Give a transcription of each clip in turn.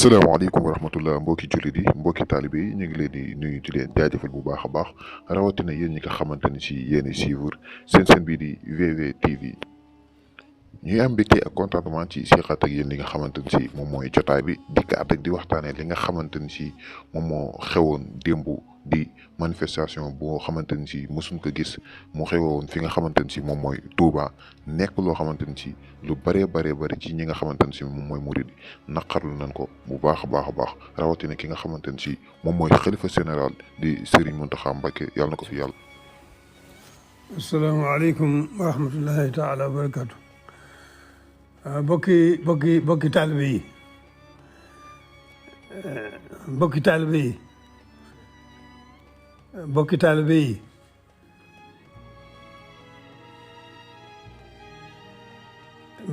asalaamaaleykum wa rahmatullah mbokki jullit yi mbokki taalibe yi ñu ngi leen di nuyu di leen jaajëfal bu baax a baax rawatina yéen ñi nga xamante ni si yéen suivre seen bii di VV TV ñuy am mbégte ak contentement ci seqat ak yéen li nga xamante ni si moom mooy jotaay bi dikkaat ak di waxtaanee li nga xamante ni si moom moo xewoon démb di manifestation boo xamante ni si mësuñ ko gis mu xewoon fi nga xamante ni si moom mooy Touba nekk loo xamante ni si lu bëree bëri ci ñi nga xamante ni si moom mooy murid naqarlu nañ ko bu baax a baax rawatina ki nga xamante ni si moom mooy xalifa général di Serigne Mountakha Mbacké yàlla na ko fi yàlla. asalaamaaleykum wa rahmatullahi taala wa barakatu bokki taalibe yi bokki taalibe yi bokki taalibe yi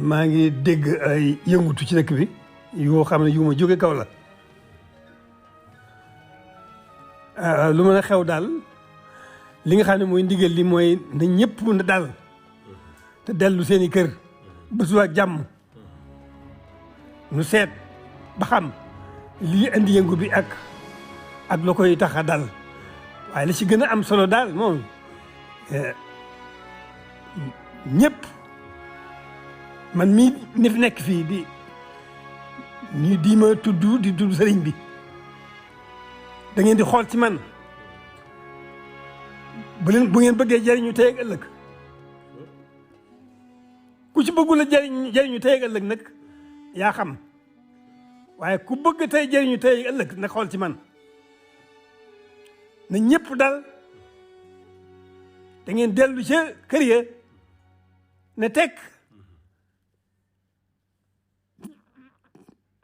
maa ngi dégg ay yëngutu ci dëkk bi yoo xam ne yu ma jóge kaw la lu mën a xew daal li nga xam ne mooy ndigal li mooy na ñëpp na dal te dellu seeni kër ba suba jàmm nu seet ba xam lii indi yëngu bi ak la koy tax a dal waaye li ci gën a am solo daal moom ñëpp man mii ni fi nekk fii di ma tudd sëriñ bi da ngeen di xool ci man bu ngeen bëggee jëriñu tey ak ëllëg ku ci bëggul a jëriñu tey ak ëllëg nag yaa xam waaye ku bëgg tey jëriñu tey ak ëllëg nag xool ci man na ñëpp dal da ngeen dellu ca kër ya ne tekk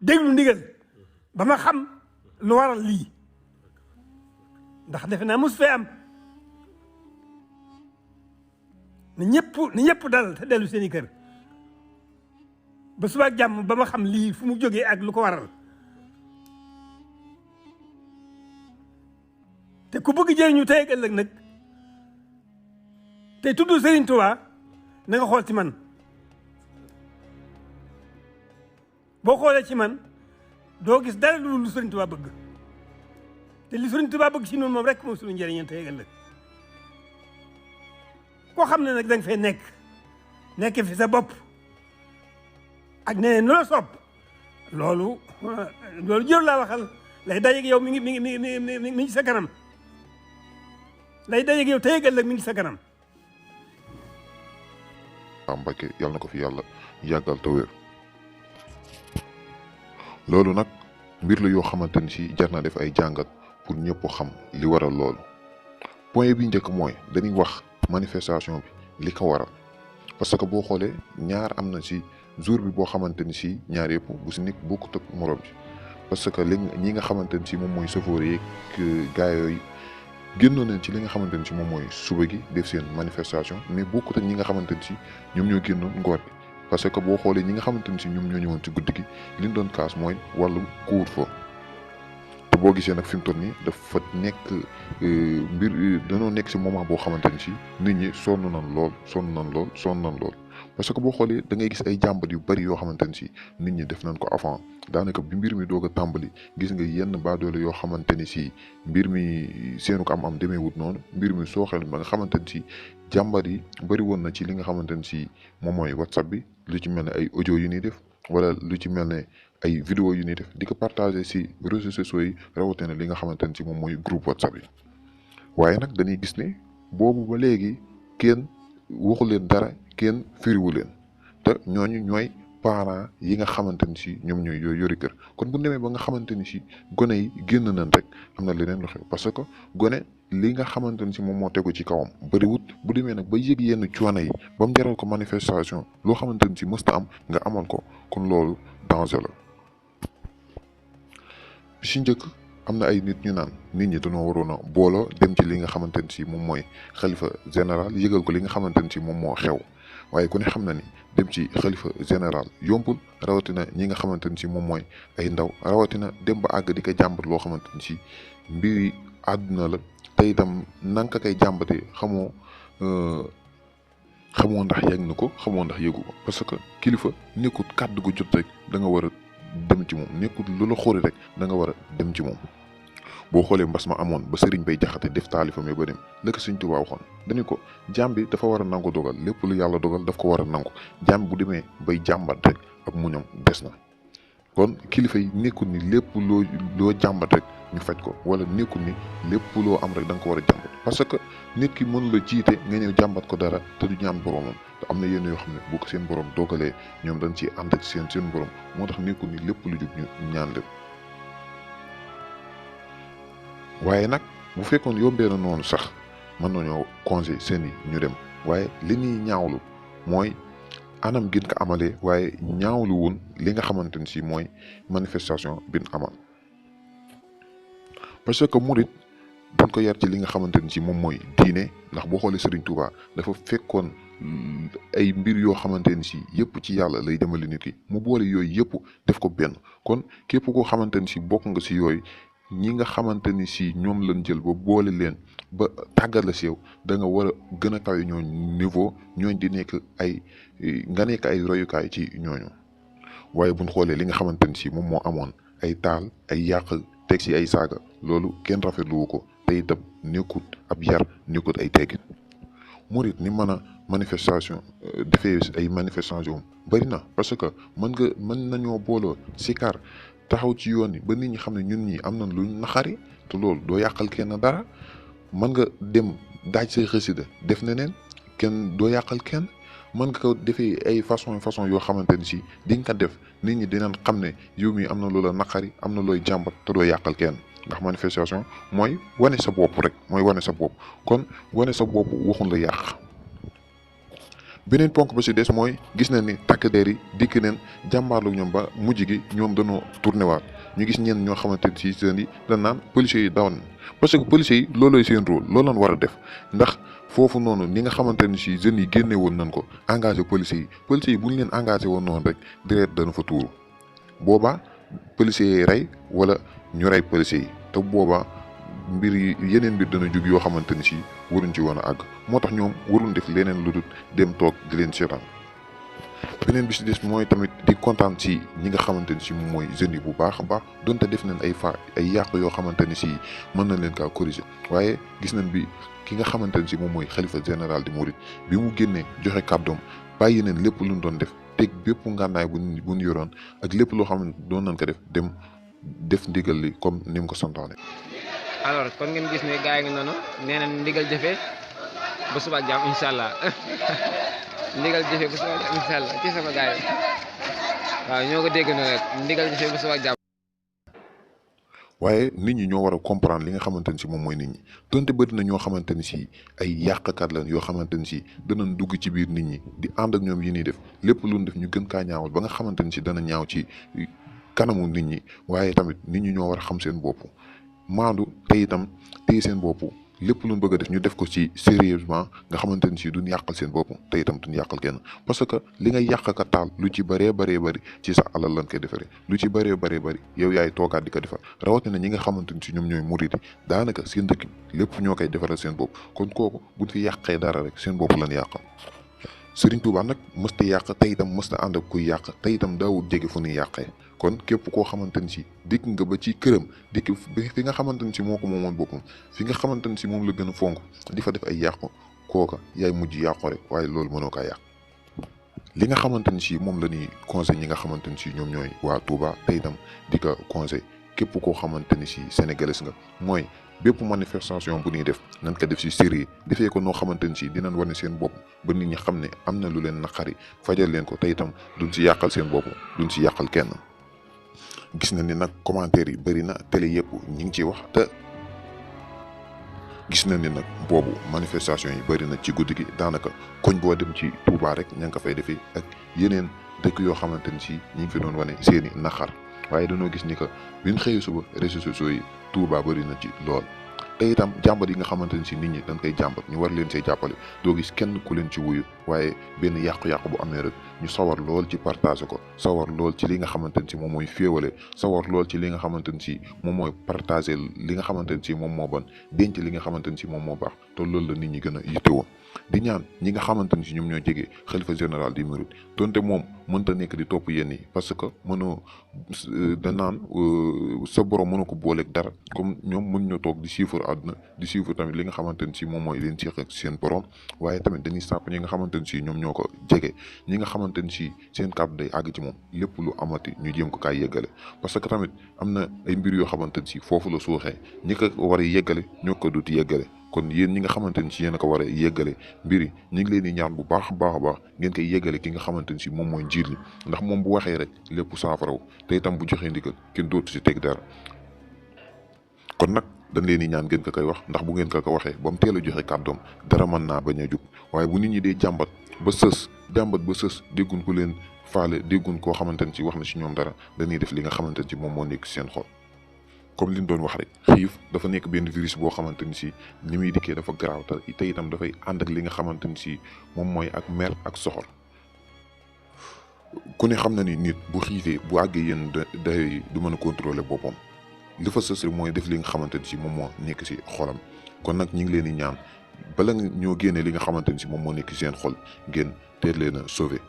déglu ndigal ba ma xam lu waral lii ndax defe naa mos fee am na ñëpp dal te dellu seeni kër ba suba jàmm ba ma xam lii fu mu jógee ak lu ko waral te ku bëgg jëriñu tey ak ëllëg nag te tudd Serigne Touba na nga xool ci man boo xoolee ci man doo gis dara lu Serigne Touba bëgg te li Serigne Touba bëgg ci noonu moom rek moom suñu njëriñam tey ak ëllëg koo xam ne nag da nga fay nekk fi sa bopp ak nee nu la sopp loolu jëru laa waxal lay dajeeg yow mi ngi sa kanam lay dajeeg yow tey ak ëllëg mi ngi sa kanam. Mbacké yàlla na ko fi yàlla yàggal te wér loolu nag mbir la yoo xamante ni si jar na def ay jàngat pour ñëpp xam li waral loolu point bi njëkk mooy dañuy wax manifestation bi li ko waral parce que boo xoolee ñaar am na si jour bi boo xamante ni si ñaar yëpp bu si nekk bokkut ak morom ji parce que ñi nga xamante ni si moom mooy chauffeur yeeg gars yooyu génnoon nañ ci li nga xamante ni si moom mooy suba gi def seen manifestation mais bokkut ak ñi nga xamante ni si ñoom ñoo génnoon ngoon bi parce que boo xoolee ñi nga xamante ni si ñoom ñoo ñëwoon ci guddi gi li ñu doon kaas mooy wàllum couvre-feu te boo gisee nag fi mu toll nii dafa nekk mbir dañoo nekk si moment boo xamante ni si nit ñi sonn nañ lool parce que boo xoolee da ngay gis ay jàmbat yu bari yoo xamante ni si nit ñi def nañ ko avant daanaka bi mbir mi doog a tàmbali gis nga yenn baadoole yoo xamante ni si mbir mi seenu ko am demeewut noonu mbir mi sooxeel ba nga xamante ni si jàmbat yi bari woon na ci li nga xamante ni si moom mooy WhatsApp bi lu ci mel ne ay audio yu ñuy def wala lu ci mel ne ay vidéo yu ñuy def di ko partager si réseaux sociaux yi rawatina li nga xamante ni si moom mooy groupe WhatsApp yi waaye nag dañuy gis ne boobu ba léegi kenn waxu leen dara kenn firiwu leen te ñooñu ñooy parents yi nga xamante ni si ñoom ñooy yori kër kon bu demee ba nga xamante ni si gone yi génn nañ rek am na leneen lu xew parce que gone li nga xamante ni si moom moo tegu ci kawam bëriwut bu demee nag ba yëg yenn coono yi ba mu jaral ko manifestation loo xamante ni si mësta am nga amal ko kon loolu danger la bi si njëkk am na ay nit ñu naan nit ñi dañoo waroon a booloo dem ci li nga xamante ni si moom mooy xalifa général yëgal ko li nga xamante ni si moom moo xew waaye ku ne xam na ni dem ci xalifa général yombul rawatina ñi nga xamante ni si moom mooy ay ndaw rawatina dem ba àgg di ko jàmbat loo xamante ni si mbiri àdduna la te itam nanka koy jàmbatee xamoo ndax yëg na ko xamoo ndax yëgu ko parce que kilifa nekkut kàddu gu jot rek da nga war a dem ci moom nekkul lu la xóori rek da nga war a dem ci moom. boo xoolee mbas ma amoon ba sëriñ bay jaxate def taalifam yi ba dem la ko Sëriñ Tuubaa waxoon dañu ko jaam bi dafa war a nangu dogal lépp lu yàlla dogal daf ko war a nangu jaam bi bu demee bay jàmbat rek ak muñam des na. kon kilifa yi nekkul ni lépp loo jàmbat rek ñu faj ko wala nekkul ni lépp loo am rek da nga ko war a jàmbat parce que nit ki mënu la jiite nga ñëw jàmbat ko dara te du ñaan boromam te am na yenn yoo xam ne bu ko seen borom dogalee ñoom dañ ciy ànd ak seen borom moo tax nekkul ni lépp lu jub ñu ñaan leen. waaye nag bu fekkoon yombee na noonu sax mën nañoo conseil seen yi ñu dem waaye li ñuy ñaawlu mooy anam gin ko amalee waaye ñaawlu woon li nga xamante ni si mooy manifestation bin amal parce que murit dañ ko yar ci li nga xamante ni si moom mooy diine ndax boo xoolee Serigne Touba dafa fekkoon ay mbir yoo xamante ni si yëpp ci yàlla lay demali nit ki mu boole yooyu yëpp def ko benn kon képp koo xamante ni si bokk nga si yooyu ñi nga xamante ni si ñoom lañ jël ba boole leen ba tàggat la si yow da nga war a gën a kawe ñooñu niveau ñooñ di nekk nga nekk ay royukaay ci ñooñu waaye buñ xoolee li nga xamante ni si moom moo amoon ay taal ay yàq teg si ay saaga loolu kenn rafetluwu ko te itam nekkut ab yar nekkut ay teggin murit ni mën a manifestation defee ay manifestation bëri na parce que mën nañoo booloo sikar taxaw ci yoon yi ba nit ñi xam ne ñun ñi am nañ luñ naxari te loolu doo yàqal kenn dara mën nga dem daaj say xasida def neneen kenn doo yàqal kenn mën nga ko defee ay façon yoo xamante ni si di nga ko def nit ñi dinañ xam ne yow mi am na loola naqari am na looy jàmbat te doo yàqal kenn ndax manifestation mooy wane sa bopp rek mooy wane sa bopp kon wane sa bopp waxun la yàq. beneen ponk ba si des mooy gis nañ ni takk der yi dikk neen jàmbaarlu ñoom ba mujj gi ñoom dañoo tourné waat ñu gis ñenn ñoo xamante ni si seen yi dañ naan policiers yi daw nañ parce que policiers yi loolooy seen rôle loolu lañ war a def ndax foofu noonu ni nga xamante ni si jeunes yi génne woon nañ ko engagé policiers yi bu ñu leen engagé woon noonu rek direct dana fa tuuru boobaa policiers yi rey wala ñu rey policiers yi te boobaa mbir yi yeneen mbir dana jug yoo xamante ni si waruñ ci woon a àgg moo tax ñoom waruñ def leneen lu dul dem toog di leen seetaan beneen bi si des mooy tamit di kontaan si ñi nga xamante ni si moom mooy jeunes yi bu baax a baax donte def nañ ay yàq yoo xamante ni si mën nañ leen kaa corriger waaye gis nañ bi ki nga xamante ni si moom mooy xalifa général di Mouride bi mu génnee joxe kàddoom bàyyi nañ lépp lu ñu doon def teg bépp ngànnaay bu ñu yoroon ak lépp loo xam ne doon nañ ko dem def ndigal li comme ni mu ko santaane. alors kon ngeen gis ne gaa yi ngi noonu nee na ndigal jëfe ba suba ak jàmm incha allah ndigal jëfe ba suba ak jàmm incha allah ci sama gaa yi waaw ñoo ko dégg na rek ndigal jëfe ba suba ak jàmm. waaye nit ñi ñoo war a comprendre li nga xamante ni si moom mooy nit ñi donte bëri na ñoo xamante ni si ay yàqkat lañ yoo xamante ni si danañ dugg ci biir nit ñi di ànd ak ñoom yi ñuy def lépp lu ñu def ñu gën kaa ñaawal ba nga xamante ni si dana ñaaw ci kanamu nit ñi waaye tamit nit ñi ñoo war a xam seen bopp. maandu te itam téye seen bopp lépp lu ñu bëgg a def ñu def ko ci sérieusement nga xamante ni si duñ yàqal seen bopp te itam duñ yàqal kenn parce que li nga yàq ka taal lu ci bëree bëri ci sa alal lañ koy defaree lu ci bëree bëri yow yaay toogaat di ko defar rawatina ñi nga xamante ni si ñoom ñooy murid yi daanaka seen dëkk lépp ñoo koy defaral seen bopp kon kooku buñ fi yàqee dara rek seen bopp lañ yàqal. Serigne Touba nag mësta yàq te itam mësta ànd ak kuy yàq te itam daawul jege fu ñuy yàqee kon képp koo xamante ni si dikk nga ba ci këram dikk fi nga xamante ni si moo ko moomoon boppam fi nga xamante ni si moom la gën a fonk di fa def ay yàqu kooka yaay mujj yàqu rek waaye loolu mënoo kaa yàq. li nga xamante ni si moom la ñuy conseil ñi nga xamante ni si ñoom ñooy waa Touba te itam di ko conseil képp koo xamante ni si sénégalais nga mooy bépp manifestation bu ñuy def nañ ko def si série defee ko noo xamante ni si dinañ wane seen bopp ba nit ñi xam ne am na lu leen naqari fajal leen ko te itam duñ si yàqal seen bopp duñ si yàqal kenn. gis na ni nag commentaire yi bëri na télé yëpp ñi ngi ciy wax te gis na ni nag boobu manifestation yi bëri na ci guddi gi daanaka koñ boo dem ci Touba rek ña nga ko fay defee ak yeneen dëkk yoo xamante ni si ñi ngi fi doon wane seeni naqar waaye dañoo gis ni que biñ xëyee suba réseaux sociaux yi Touba bëri na ci lool. te itam jàmbat yi nga xamante ni si nit ñi dañ koy jàmbat ñu war leen see jàppale doo gis kenn ku leen ci wuyu waaye benn yàqu-yàqu bu amee rek ñu sawar lool ci partager ko sawar lool ci li nga xamante ni si moom mooy féewale sawar lool ci li nga xamante ni si moom mooy partager li nga xamante ni si moom moo bon denc li nga xamante ni si moom moo baax te loolu la nit ñi gën a yittewoo di ñaan ñi nga xamante ni si ñoom ñoo jege xalifa général di murid donte moom mënta nekk di topp yenn yi parce que mënoo da naan sa borom mënoo ko booleeg dara comme ñoom mën ñoo toog di suivre àdduna di suivre tamit li nga xamante ni si moom mooy leen seq ak seen borom waaye tamit dañuy sàpp ñi nga xamante ni si ñoom ñoo ko jege ñi nga xamante ni si seen kàddu day àgg ci moom lépp lu amati ñu jéem ko kaay yeggale parce que tamit am na ay mbir yoo xamante ni si foofu la suuxee ñi ko war a yeggale ñoo ko dut yeggale kon yéen ñi nga xamante ni si yéen a ko war a yeggale mbir yi ñu ngi leen di ñaan bu baax a baax ngeen koy yeggale ki nga xamante ni si moom mooy njiit li ndax moom bu waxee rek lépp saafaraw te itam bu joxee ndigal kenn dootu si teg dara kon nag dañ leen di ñaan ngeen ko koy wax ndax bu ngeen ko waxee ba mu teel a joxe kàddoom dara mën naa bañ a jug waaye bu nit ñi dee jàmbat ba sës déggun ku leen faale déggun koo xamante ni si wax na si ñoom dara dañuy def li nga xamante ni si moom moo nekk seen xol. comme li ñu doon wax rek xiif dafa nekk benn virus boo xamante ni si li muy dikkee dafa garaaw te itam dafay ànd ak li nga xamante ni si moom mooy ak mer ak soxor ku ne xam na ni nit bu xiifee bu àggee yenn day du mën a contrôler boppam li fa sës rek mooy def li nga xamante ni si moom moo nekk si xolam kon nag ñu ngi leen di ñaan bala ñoo génnee li nga xamante ni si moom moo nekk seen xol ngeen teel leen a sauver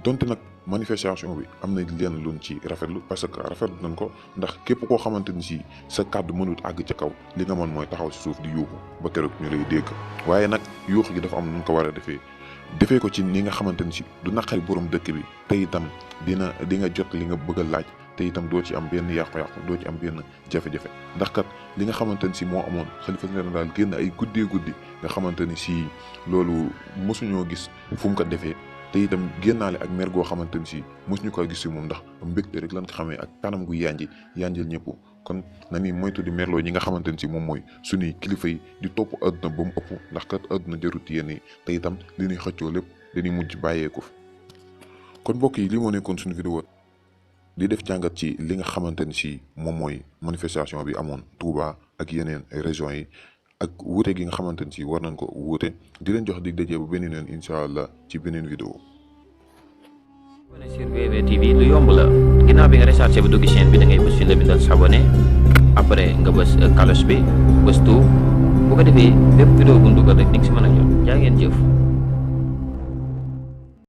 donte nag manifestation bi am na leen luñ ci rafetlu parce que rafetlu nañ ko ndax képp koo xamante ni si sa kàddu mënut àgg ca kaw li nga mën mooy taxaw si suuf di yuuxu ba keroog ñu lay dégg waaye nag yuuxu gi dafa am nu ko war a defee ko ci ni nga xamante ni si du naqari borom dëkk bi te itam di nga jot li nga bëgg a laaj te itam doo ci am benn yàqu-yàqu doo ci am benn jafe-jafe ndax kat li nga xamante ni si moo amoon xalifa général génn ay guddi nga xamante ni si loolu mosuñoo gis fu mu ko defee. te itam génnaale ak mer goo xamante ni si mos ñu koy gis si moom ndax mbégte rek lan ko xamee ak kanam gu yanjil ñëpp kon na ni moytu di merloo ñi nga xamante ni si moom mooy suñuy kilifa yi di topp àdduna ba mu ëpp ndax kat àdduna jarut yenn yi te itam li ñuy xëccoo lépp dañuy mujj bàyyeeku fi kon mbokk yi li moo nekkoon suñu vidéo di def jàngat ci li nga xamante ni si moom mooy manifestation bi amoon Touba ak yeneen régions yi ak wuute gi nga xamante ni si war nañ ko wuute di leen jox dig daje bu beneen yoon incha allah ci beneen vidéo. sur WW TV lu yomb la ginnaaw bi nga rechargé ba dugg chaîne bi da ngay bës fi la bindal s'abonné après nga bës cloche bi bës tout bu ko defee bépp vidéo bu ñu dugal rek di nga si mën a jot jaa ngeen jëf.